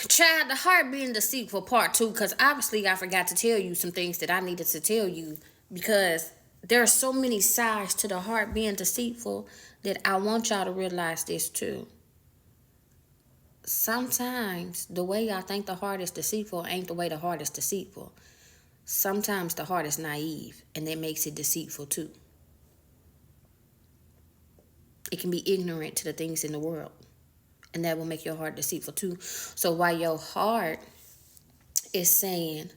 Child, the heart being deceitful part two, because obviously I forgot to tell you some things that I needed to tell you because there are so many sides to the heart being deceitful that I want y'all to realize this too. Sometimes the way y'all think the heart is deceitful ain't the way the heart is deceitful. Sometimes the heart is naive and that makes it deceitful too. It can be ignorant to the things in the world and that will make your heart deceitful too. So while your heart is saying,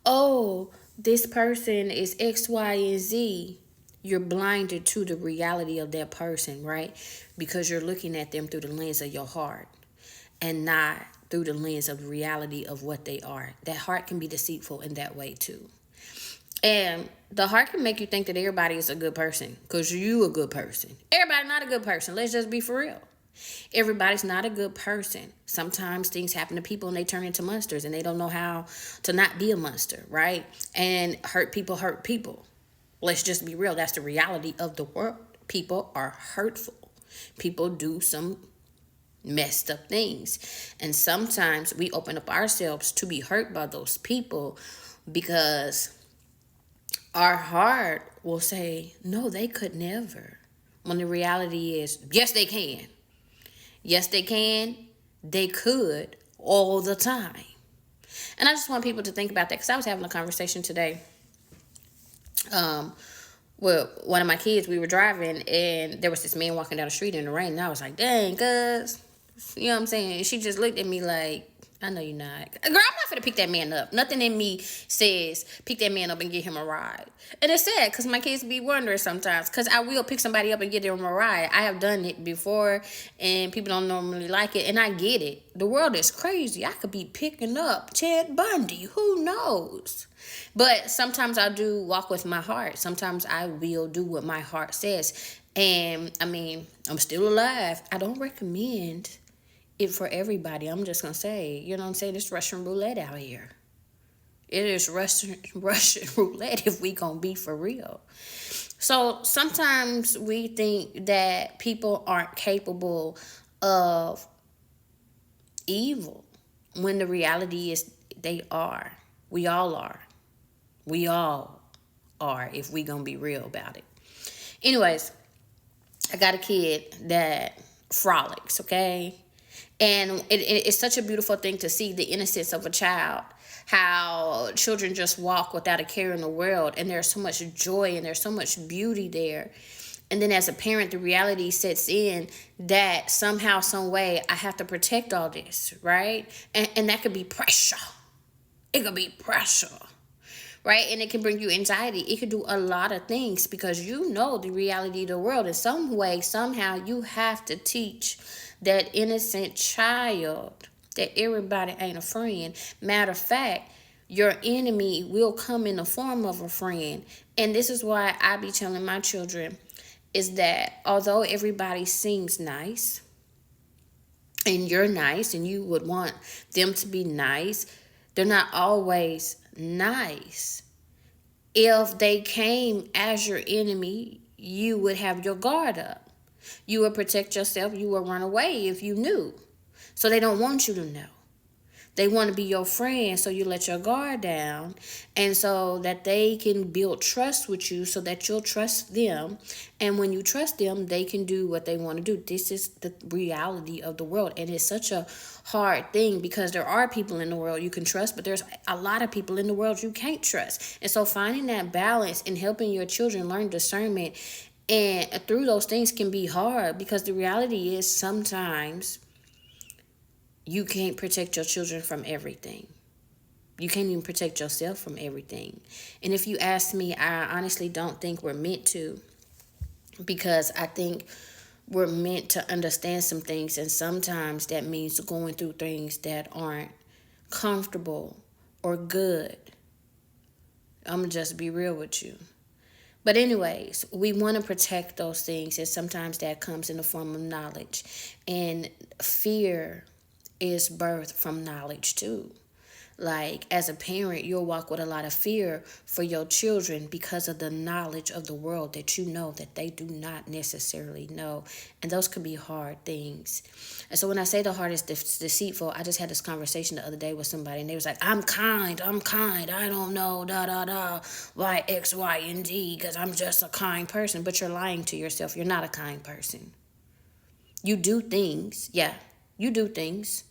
oh, this person is X, Y, and Z, you're blinded to the reality of that person, right? Because you're looking at them through the lens of your heart and not through the lens of the reality of what they are. That heart can be deceitful in that way too. And the heart can make you think that everybody is a good person because you a good person. Everybody not a good person. Let's just be for real. Everybody's not a good person. Sometimes things happen to people and they turn into monsters and they don't know how to not be a monster, right? And hurt people hurt people. Let's just be real. That's the reality of the world. People are hurtful. People do some messed up things. And sometimes we open up ourselves to be hurt by those people because our heart will say, no, they could never. When the reality is, yes, they can. Yes, they can. They could all the time. And I just want people to think about that because I was having a conversation today with one of my kids. We were driving and there was this man walking down the street in the rain. And I was like, dang, cuz. You know what I'm saying? And she just looked at me like, I know you're not. Girl, I'm not finna pick that man up. Nothing in me says pick that man up and get him a ride. And it's sad because my kids be wondering sometimes because I will pick somebody up and get them a ride. I have done it before and people don't normally like it. And I get it. The world is crazy. I could be picking up Ted Bundy. Who knows? But sometimes I do walk with my heart. Sometimes I will do what my heart says. And I mean, I'm still alive. I don't recommend it for everybody. I'm just gonna say, you know what I'm saying? It's Russian roulette out here. It is Russian roulette if we gonna be for real. So sometimes we think that people aren't capable of evil when the reality is they are. We all are. We all are if we gonna be real about it. Anyways, I got a kid that frolics, okay? And it's such a beautiful thing to see the innocence of a child, how children just walk without a care in the world, and there's so much joy and there's so much beauty there. And then as a parent, the reality sets in that somehow, some way, I have to protect all this, right? And that could be pressure. It could be pressure, right? And it can bring you anxiety. It could do a lot of things because you know the reality of the world. In some way, somehow, you have to teach that innocent child that everybody ain't a friend. Matter of fact, your enemy will come in the form of a friend. And this is why I be telling my children is that although everybody seems nice and you're nice and you would want them to be nice, they're not always nice. If they came as your enemy, you would have your guard up. You would protect yourself. You would run away if you knew. So they don't want you to know. They want to be your friend, so you let your guard down. And so that they can build trust with you so that you'll trust them. And when you trust them, they can do what they want to do. This is the reality of the world. And it's such a hard thing because there are people in the world you can trust, but there's a lot of people in the world you can't trust. And so finding that balance and helping your children learn discernment and through those things can be hard because the reality is sometimes you can't protect your children from everything. You can't even protect yourself from everything. And if you ask me, I honestly don't think we're meant to because I think we're meant to understand some things. And sometimes that means going through things that aren't comfortable or good. I'm going to just be real with you. But anyways, we want to protect those things, and sometimes that comes in the form of knowledge. And fear is birthed from knowledge too. Like, as a parent, you'll walk with a lot of fear for your children because of the knowledge of the world that you know that they do not necessarily know. And those could be hard things. And so when I say the heart is deceitful, I just had this conversation the other day with somebody, and they was like, I'm kind, I don't know, da da da, why X, Y, and Z, because I'm just a kind person. But you're lying to yourself. You're not a kind person. You do things, yeah, you do things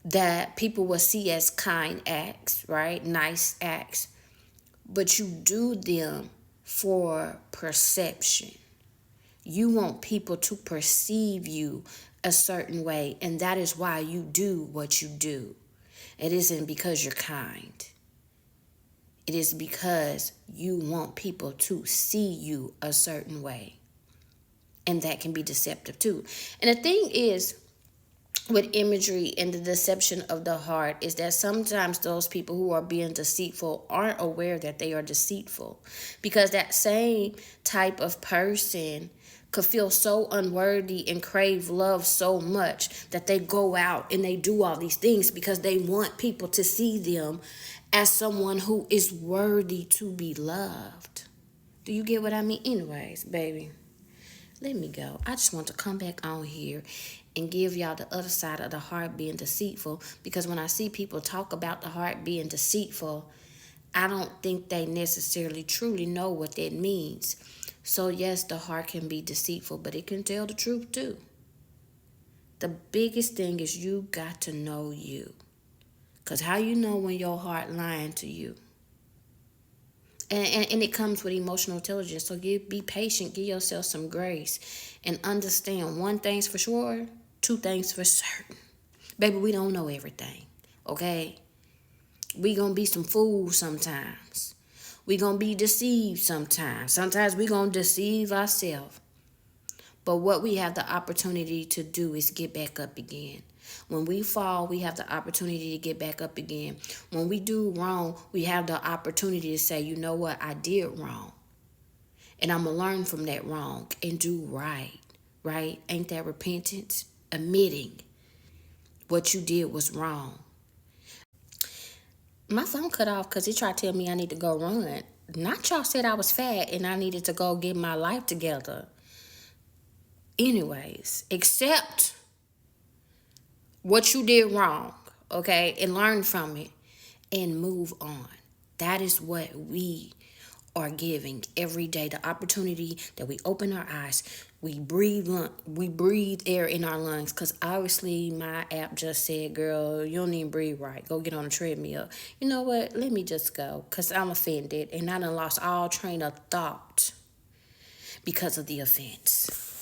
that people will see as kind acts, right? Nice acts. But you do them for perception. You want people to perceive you a certain way, and that is why you do what you do. It isn't because you're kind. It is because you want people to see you a certain way. And that can be deceptive too. And the thing is, with imagery and the deception of the heart, is that sometimes those people who are being deceitful aren't aware that they are deceitful, because that same type of person could feel so unworthy and crave love so much that they go out and they do all these things because they want people to see them as someone who is worthy to be loved. Do you get what I mean? Anyways, baby, let me go. I just want to come back on here and give y'all the other side of the heart being deceitful, because when I see people talk about the heart being deceitful, I don't think they necessarily truly know what that means. So yes, the heart can be deceitful, but it can tell the truth too. The biggest thing is you got to know you. Because how you know when your heart lying to you? And it comes with emotional intelligence. So be patient, give yourself some grace, and understand one thing's for sure, two things for certain. Baby, we don't know everything, okay? We gonna be some fools sometimes. We gonna be deceived sometimes. Sometimes we gonna deceive ourselves. But what we have the opportunity to do is get back up again. When we fall, we have the opportunity to get back up again. When we do wrong, we have the opportunity to say, you know what, I did wrong. And I'm going to learn from that wrong and do right, right? Ain't that repentance? Admitting what you did was wrong. My phone cut off because it tried to tell me I need to go run. Not y'all said I was fat and I needed to go get my life together. Anyways, accept what you did wrong, okay, and learn from it and move on. That is what we are giving every day, the opportunity that we open our eyes, we breathe air in our lungs, because obviously my app just said, girl, you don't even breathe right, go get on a treadmill. You know what, let me just go, because I'm offended and I done lost all train of thought because of the offense.